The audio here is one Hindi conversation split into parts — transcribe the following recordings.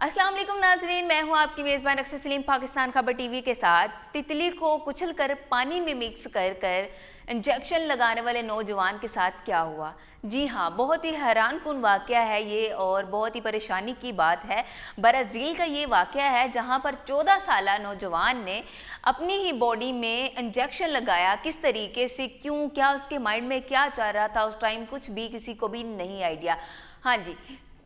अस्सलाम वालेकुम नाजरीन, मैं हूं आपकी मेज़बान अक्सर सलीम पाकिस्तान खबर टीवी के साथ। तितली को कुचलकर पानी में मिक्स कर कर इंजेक्शन लगाने वाले नौजवान के साथ क्या हुआ। जी हाँ, बहुत ही हैरानकुन वाक़या है ये और बहुत ही परेशानी की बात है। ब्राज़ील का ये वाक़या है जहां पर 14 साला नौजवान ने अपनी ही बॉडी में इंजेक्शन लगाया। किस तरीके से, क्यों, क्या उसके माइंड में क्या चल रहा था उस टाइम, कुछ भी किसी को भी नहीं आइडिया। हाँ जी,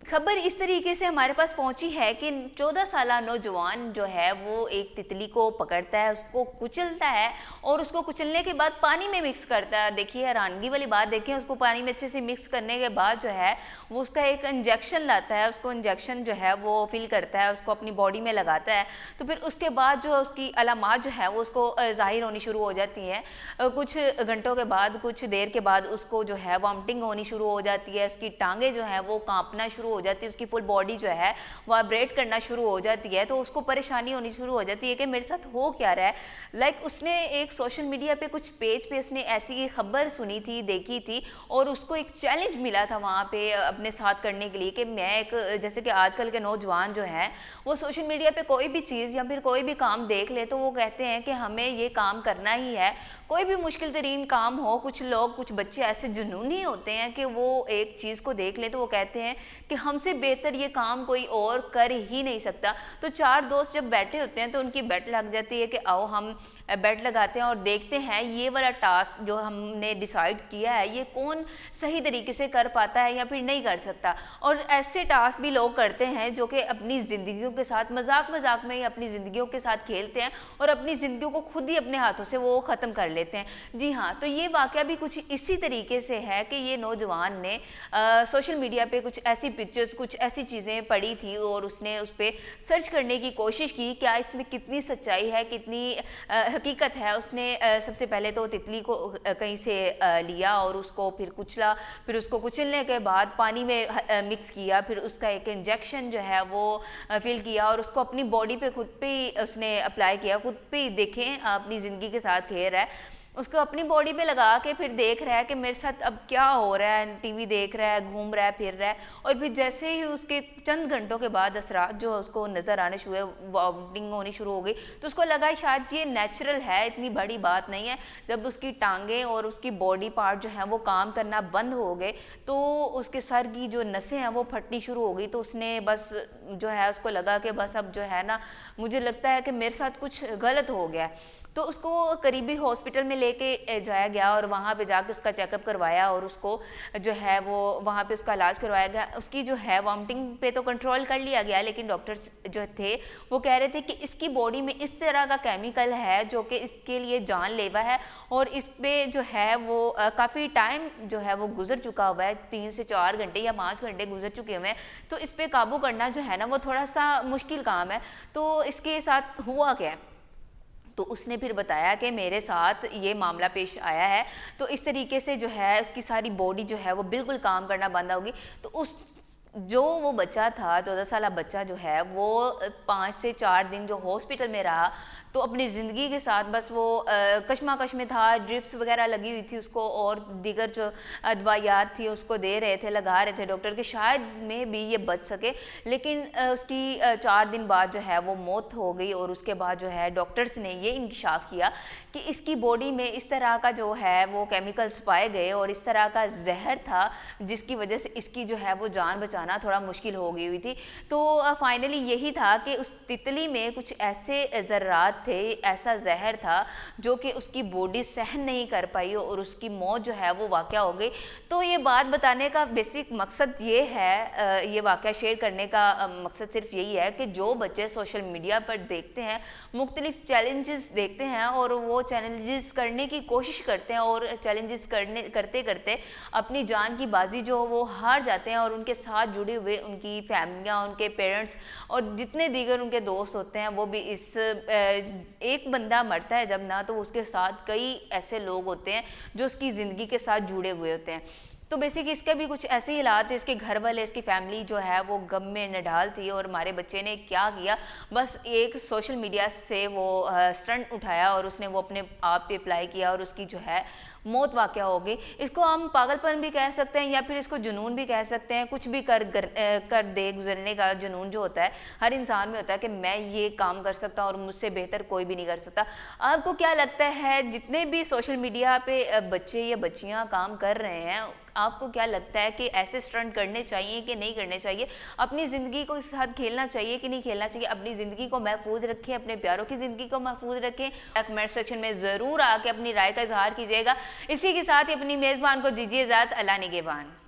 खबर इस तरीके से हमारे पास पहुंची है कि 14 साला नौजवान जो है वो एक तितली को पकड़ता है, उसको कुचलता है और उसको कुचलने के बाद पानी में मिक्स करता है। देखिए हैरानगी वाली बात, देखिए उसको पानी में अच्छे से मिक्स करने के बाद जो है वो उसका एक इंजेक्शन लाता है, उसको इंजेक्शन जो है वो फिल करता है, उसको अपनी बॉडी में लगाता है। तो फिर उसके बाद जो है उसकी अलामात जो है वो उसको ज़ाहिर होनी शुरू हो जाती हैं। कुछ घंटों के बाद, कुछ देर के बाद उसको जो है वॉमिटिंग होनी शुरू हो जाती है, उसकी टांगें जो हैं वो कांपना शुरू हो जाती है, उसकी फुल बॉडी जो है वाइब्रेट करना शुरू हो जाती है। तो उसको परेशानी होनी शुरू हो जाती है कि मेरे साथ हो क्या रहा है। उसने एक सोशल मीडिया पे कुछ पेज पे उसने ऐसी खबर सुनी थी, देखी थी और उसको एक चैलेंज मिला था वहाँ पे अपने साथ करने के लिए कि मैं एक, जैसे कि आजकल के नौजवान जो हैं वो सोशल मीडिया पे कोई भी चीज़ या फिर कोई भी काम देख ले तो वो कहते हैं कि हमें ये काम करना ही है। कोई भी मुश्किल तरीन काम हो, कुछ लोग, कुछ बच्चे ऐसे जुनूनी होते हैं कि वो एक चीज़ को देख ले तो वो कहते हैं कि हमसे बेहतर ये काम कोई और कर ही नहीं सकता। तो चार दोस्त जब बैठे होते हैं तो उनकी बेट लग जाती है कि आओ हम बेट लगाते हैं और देखते हैं ये वाला टास्क जो हमने डिसाइड किया है ये कौन सही तरीके से कर पाता है या फिर नहीं कर सकता। और ऐसे टास्क भी लोग करते हैं जो कि अपनी ज़िंदगियों के साथ मजाक मजाक में ही अपनी ज़िंदगियों के साथ खेलते हैं और अपनी ज़िंदगियों को खुद ही अपने हाथों से वो ख़त्म कर लेते हैं। जी हाँ, तो ये वाक़या भी कुछ इसी तरीके से है कि ये नौजवान ने सोशल मीडिया पे कुछ ऐसी पिक्चर्स, कुछ ऐसी चीज़ें पड़ी थी और उसने उस पर सर्च करने की कोशिश की, क्या इसमें कितनी सच्चाई है, कितनी हकीकत है। उसने सबसे पहले तो तितली को कहीं से लिया और उसको फिर कुचला, फिर उसको कुचलने के बाद पानी में मिक्स किया, फिर उसका एक इंजेक्शन जो है वो फिल किया और उसको अपनी बॉडी पे खुद पे ही उसने अप्लाई किया। खुद पे ही देखें, अपनी ज़िंदगी के साथ खेल रहा है, उसको अपनी बॉडी पे लगा के फिर देख रहा है कि मेरे साथ अब क्या हो रहा है। टीवी देख रहा है, घूम रहा है, फिर रहा है और फिर जैसे ही उसके चंद घंटों के बाद असरात जो उसको नज़र आने शुरू हुए, वॉमिटिंग होनी शुरू हो गई, तो उसको लगा शायद ये नेचुरल है, इतनी बड़ी बात नहीं है। जब उसकी टांगें और उसकी बॉडी पार्ट जो है वो काम करना बंद हो गए तो उसके सर की जो नसें हैं वो फटनी शुरू हो गई। तो उसने बस जो है उसको लगा कि बस अब जो है ना, मुझे लगता है कि मेरे साथ कुछ गलत हो गया है। तो उसको करीबी हॉस्पिटल में लेके जाया गया और वहाँ पे जाके उसका चेकअप करवाया और उसको जो है वो वहाँ पे उसका इलाज करवाया गया। उसकी जो है वॉमिटिंग पे तो कंट्रोल कर लिया गया, लेकिन डॉक्टर्स जो थे वो कह रहे थे कि इसकी बॉडी में इस तरह का केमिकल है जो कि इसके लिए जानलेवा है और इस पे जो है वो काफ़ी टाइम जो है वो गुजर चुका हुआ है, 3 से 4 घंटे या 5 घंटे गुजर चुके हुए हैं। तो इस पे काबू करना जो है ना वो थोड़ा सा मुश्किल काम है। तो इसके साथ हुआ क्या है, तो उसने फिर बताया कि मेरे साथ ये मामला पेश आया है। तो इस तरीके से जो है उसकी सारी बॉडी जो है वो बिल्कुल काम करना बंद होगी। तो उस जो वो बच्चा था, 14 साला बच्चा जो है वो 5 से 4 दिन जो हॉस्पिटल में रहा, तो अपनी ज़िंदगी के साथ बस वो कशमकश में था। ड्रिप्स वगैरह लगी हुई थी उसको और दीगर जो दवाइयात थी उसको दे रहे थे, लगा रहे थे डॉक्टर के शायद में भी ये बच सके। लेकिन उसकी 4 दिन बाद जो है वो मौत हो गई और उसके बाद जो है डॉक्टर्स ने ये इंकशाफ किया कि इसकी बॉडी में इस तरह का जो है वो केमिकल्स पाए गए और इस तरह का जहर था जिसकी वजह से इसकी जो है वो जान बचाना थोड़ा मुश्किल हो गई हुई थी। तो फाइनली यही था कि उस तितली में कुछ ऐसे ज़र्रात थे, ऐसा जहर था जो कि उसकी बॉडी सहन नहीं कर पाई और उसकी मौत जो है वो वाक़या हो गई। तो ये बात बताने का बेसिक मकसद ये है, ये वाक़या शेयर करने का मकसद सिर्फ यही है कि जो बच्चे सोशल मीडिया पर देखते हैं, मुख्तलिफ चैलेंजेस देखते हैं और वो चैलेंजेस करने की कोशिश करते हैं और चैलेंजेस करते करते अपनी जान की बाजी जो वो हार जाते हैं और उनके साथ जुड़े हुए उनकी फैमिलियाँ, उनके पेरेंट्स और जितने दीगर उनके दोस्त होते हैं वो भी इस एक बंदा मरता है जब ना, तो उसके साथ कई ऐसे लोग होते हैं जो उसकी ज़िंदगी के साथ जुड़े हुए होते हैं। तो बेसिक इसके भी कुछ ऐसे ही हालात थे, इसके घर वाले, इसकी फैमिली जो है वो गम में नढाल थी। और हमारे बच्चे ने क्या किया, बस एक सोशल मीडिया से वो स्टंट उठाया और उसने वो अपने आप पे अप्लाई किया और उसकी जो है मौत वाक़या हो गई। इसको हम पागलपन भी कह सकते हैं या फिर इसको जुनून भी कह सकते हैं। कुछ भी कर दे गुजरने का जुनून जो होता है हर इंसान में होता है कि मैं ये काम कर सकता हूँ और मुझसे बेहतर कोई भी नहीं कर सकता। आपको क्या लगता है, जितने भी सोशल मीडिया पे बच्चे या बच्चियाँ काम कर रहे हैं, आपको क्या लगता है कि ऐसे स्टंट करने चाहिए कि नहीं करने चाहिए? अपनी ज़िंदगी को इस साथ खेलना चाहिए कि नहीं खेलना चाहिए? अपनी ज़िंदगी को महफूज रखें, अपने प्यारों की ज़िंदगी को महफूज रखें। कमेंट सेक्शन में ज़रूर आके अपनी राय का इजहार कीजिएगा। इसी के साथ ही अपनी मेज़बान को दीजिए इजाज़त। अल्लाह निगहबान।